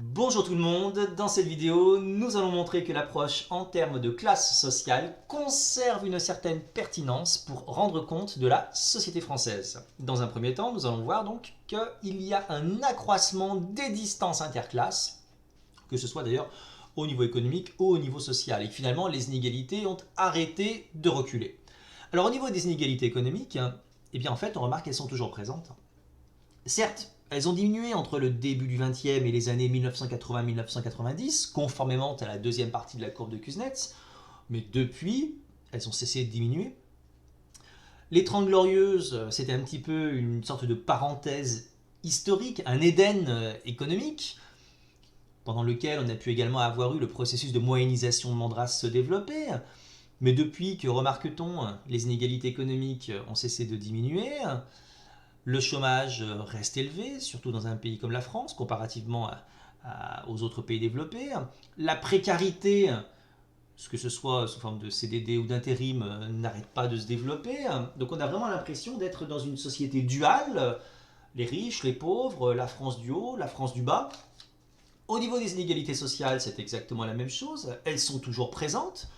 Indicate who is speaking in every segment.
Speaker 1: Bonjour tout le monde, dans cette vidéo, nous allons montrer que l'approche en termes de classe sociale conserve une certaine pertinence pour rendre compte de la société française. Dans un premier temps, nous allons voir donc qu'il y a un accroissement des distances interclasses, que ce soit d'ailleurs au niveau économique ou au niveau social, et que finalement les inégalités ont arrêté de reculer. Alors au niveau des inégalités économiques, eh bien en fait on remarque qu'elles sont toujours présentes. Certes, elles ont diminué entre le début du XXe et les années 1980-1990, conformément à la deuxième partie de la courbe de Kuznets, mais depuis, elles ont cessé de diminuer. Les Trente Glorieuses, c'était un petit peu une sorte de parenthèse historique, un Éden économique, pendant lequel on a pu également avoir eu le processus de moyennisation de Mandras se développer. Mais depuis, que remarque-t-on? Les inégalités économiques ont cessé de diminuer. Le chômage reste élevé, surtout dans un pays comme la France, comparativement aux autres pays développés. La précarité, que ce soit sous forme de CDD ou d'intérim, n'arrête pas de se développer. Donc on a vraiment l'impression d'être dans une société duale, les riches, les pauvres, la France du haut, la France du bas. Au niveau des inégalités sociales, c'est exactement la même chose. Elles sont toujours présentes.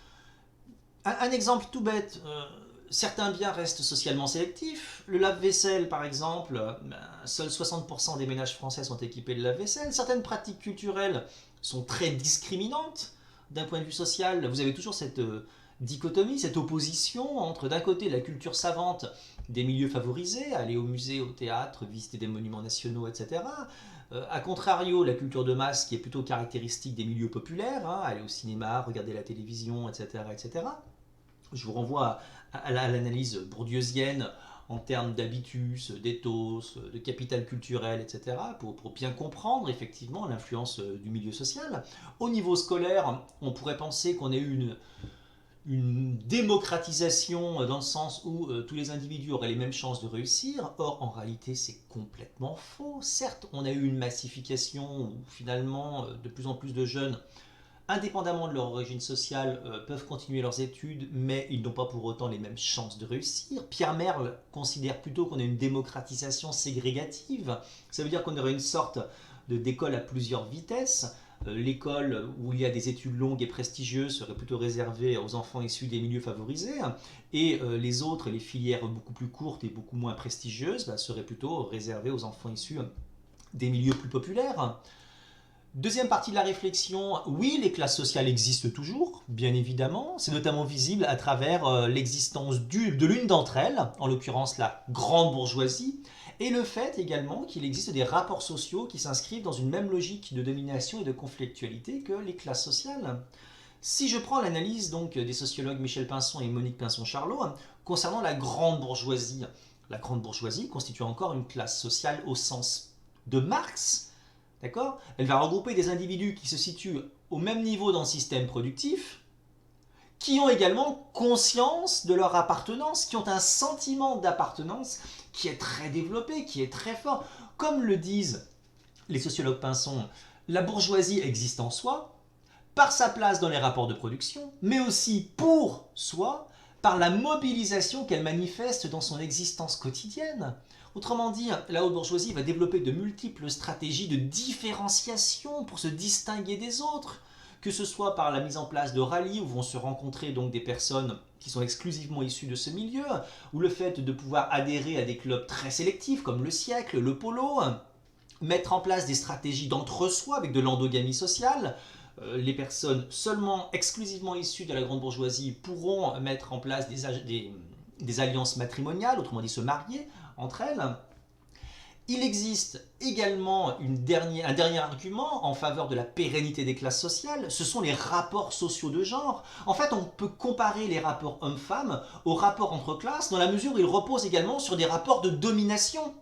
Speaker 1: Un exemple tout bête, certains biens restent socialement sélectifs. Le lave-vaisselle, par exemple, seuls 60% des ménages français sont équipés de lave-vaisselle. Certaines pratiques culturelles sont très discriminantes d'un point de vue social. Vous avez toujours cette dichotomie, cette opposition entre d'un côté la culture savante des milieux favorisés, aller au musée, au théâtre, visiter des monuments nationaux, etc. A contrario, la culture de masse qui est plutôt caractéristique des milieux populaires, aller au cinéma, regarder la télévision, etc. etc. Je vous renvoie à l'analyse bourdieusienne en termes d'habitus, d'éthos, de capital culturel, etc., pour bien comprendre effectivement l'influence du milieu social. Au niveau scolaire, on pourrait penser qu'on ait eu une démocratisation dans le sens où tous les individus auraient les mêmes chances de réussir. Or, en réalité, c'est complètement faux. Certes, on a eu une massification où finalement de plus en plus de jeunes, indépendamment de leur origine sociale, peuvent continuer leurs études, mais ils n'ont pas pour autant les mêmes chances de réussir. Pierre Merle considère plutôt qu'on a une démocratisation ségrégative. Ça veut dire qu'on aurait une sorte d'école à plusieurs vitesses. L'école où il y a des études longues et prestigieuses serait plutôt réservée aux enfants issus des milieux favorisés, et les autres, les filières beaucoup plus courtes et beaucoup moins prestigieuses, seraient plutôt réservées aux enfants issus des milieux plus populaires. Deuxième partie de la réflexion, oui, les classes sociales existent toujours, bien évidemment. C'est notamment visible à travers l'existence de l'une d'entre elles, en l'occurrence la grande bourgeoisie, et le fait également qu'il existe des rapports sociaux qui s'inscrivent dans une même logique de domination et de conflictualité que les classes sociales. Si je prends l'analyse donc des sociologues Michel Pinson et Monique Pinson-Charlot concernant la grande bourgeoisie constitue encore une classe sociale au sens de Marx. D'accord ? Elle va regrouper des individus qui se situent au même niveau dans le système productif, qui ont également conscience de leur appartenance, qui ont un sentiment d'appartenance qui est très développé, qui est très fort. Comme le disent les sociologues Pinson, la bourgeoisie existe en soi, par sa place dans les rapports de production, mais aussi pour soi, par la mobilisation qu'elle manifeste dans son existence quotidienne. Autrement dit, la haute bourgeoisie va développer de multiples stratégies de différenciation pour se distinguer des autres, que ce soit par la mise en place de rallyes où vont se rencontrer donc des personnes qui sont exclusivement issues de ce milieu, ou le fait de pouvoir adhérer à des clubs très sélectifs comme le Siècle, le Polo, mettre en place des stratégies d'entre-soi avec de l'endogamie sociale. Les personnes seulement exclusivement issues de la grande bourgeoisie pourront mettre en place des alliances matrimoniales, autrement dit se marier entre elles. Il existe également un dernier argument en faveur de la pérennité des classes sociales, ce sont les rapports sociaux de genre. En fait, on peut comparer les rapports hommes-femmes aux rapports entre classes dans la mesure où ils reposent également sur des rapports de domination.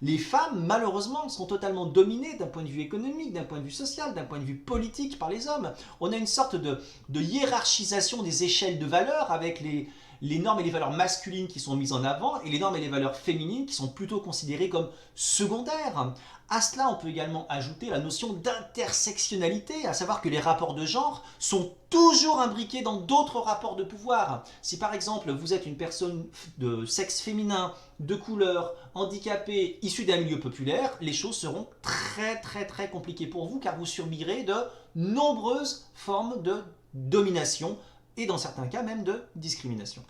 Speaker 1: Les femmes, malheureusement, sont totalement dominées d'un point de vue économique, d'un point de vue social, d'un point de vue politique par les hommes. On a une sorte de hiérarchisation des échelles de valeurs avec les normes et les valeurs masculines qui sont mises en avant et les normes et les valeurs féminines qui sont plutôt considérées comme secondaires. À cela, on peut également ajouter la notion d'intersectionnalité, à savoir que les rapports de genre sont toujours imbriqués dans d'autres rapports de pouvoir. Si par exemple vous êtes une personne de sexe féminin, de couleur, handicapée, issue d'un milieu populaire, les choses seront très compliquées pour vous car vous subirez de nombreuses formes de domination et dans certains cas même de discrimination.